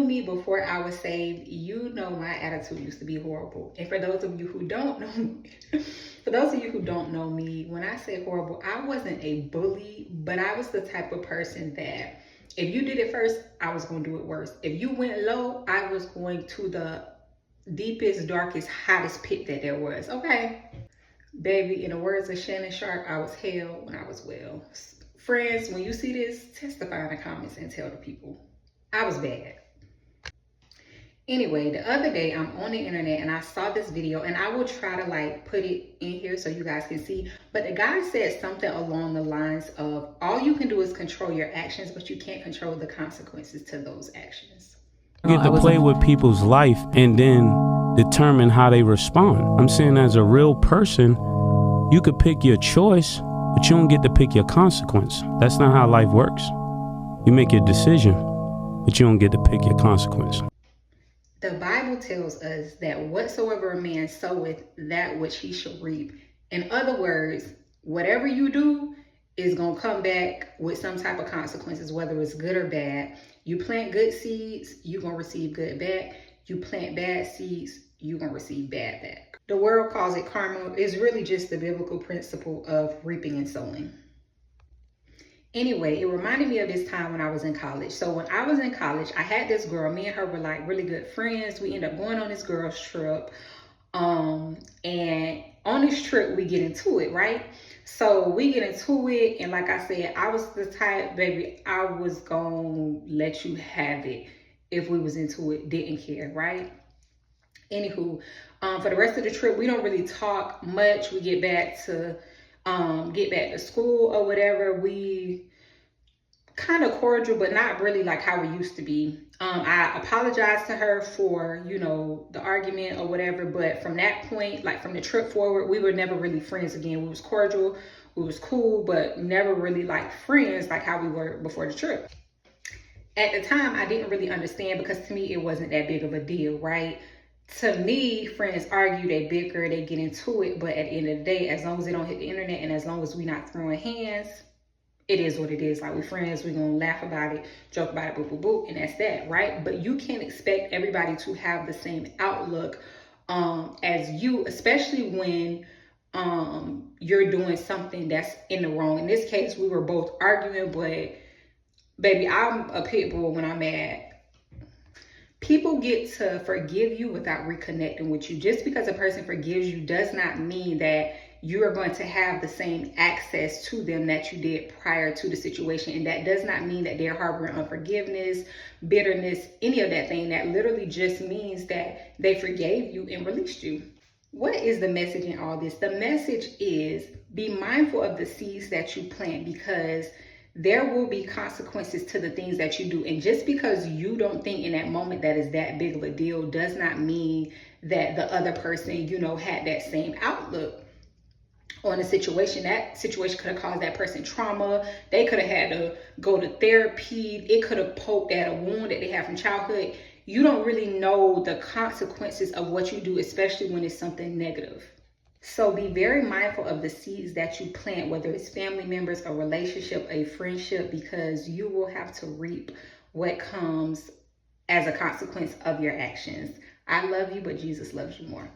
me before I was saved, you know my attitude used to be horrible. And for those of you who don't know me, when I say horrible, I wasn't a bully, but I was the type of person that if you did it first, I was going to do it worse. If you went low, I was going to the deepest, darkest, hottest pit that there was. Okay, baby, in the words of Shannon Sharp, I was hell when I was well. Friends, when you see this, testify in the comments and tell the people. I was bad. Anyway, the other day I'm on the internet and I saw this video, and I will try to like put it in here so you guys can see. But the guy said something along the lines of, all you can do is control your actions, but you can't control the consequences to those actions. You get to play with people's life and then determine how they respond. I'm saying, as a real person, you could pick your choice, but you don't get to pick your consequence. That's not how life works. You make your decision, but you don't get to pick your consequence. The Bible tells us that whatsoever a man soweth, that which he shall reap. In other words, whatever you do is going to come back with some type of consequences, whether it's good or bad. You plant good seeds, you're going to receive good back. You plant bad seeds, you're going to receive bad back. The world calls it karma. It's really just the biblical principle of reaping and sowing. Anyway, it reminded me of this time when I was in college. So when I was in college, I had this girl. Me and her were like really good friends. We ended up going on this girls trip. And on this trip, we get into it, right? So we get into it. And like I said, I was the type, baby, I was going to let you have it if we was into it, didn't care, right? Anywho, for the rest of the trip, we don't really talk much. We get back to school or whatever. We kind of cordial, but not really like how we used to be. I apologized to her for, the argument or whatever. But from that point, like from the trip forward, we were never really friends again. We was cordial, we was cool, but never really like friends like how we were before the trip. At the time, I didn't really understand, because to me, it wasn't that big of a deal, right? To me, friends argue, they bicker, they get into it, but at the end of the day, as long as they don't hit the internet and as long as we're not throwing hands, it is what it is. Like, we're friends, we're gonna laugh about it, joke about it, boop, boop, boop, and that's that, right? But you can't expect everybody to have the same outlook as you, especially when you're doing something that's in the wrong. In this case, we were both arguing, but baby, I'm a pit bull when I'm mad. People get to forgive you without reconnecting with you. Just because a person forgives you does not mean that you are going to have the same access to them that you did prior to the situation. And that does not mean that they're harboring unforgiveness, bitterness, any of that thing. That literally just means that they forgave you and released you. What is the message in all this? The message is, be mindful of the seeds that you plant, because there will be consequences to the things that you do. And just because you don't think in that moment that is that big of a deal does not mean that the other person, had that same outlook on the situation. That situation could have caused that person trauma. They could have had to go to therapy. It could have poked at a wound that they have from childhood. You don't really know the consequences of what you do, especially when it's something negative. So be very mindful of the seeds that you plant, whether it's family members, a relationship, a friendship, because you will have to reap what comes as a consequence of your actions. I love you, but Jesus loves you more.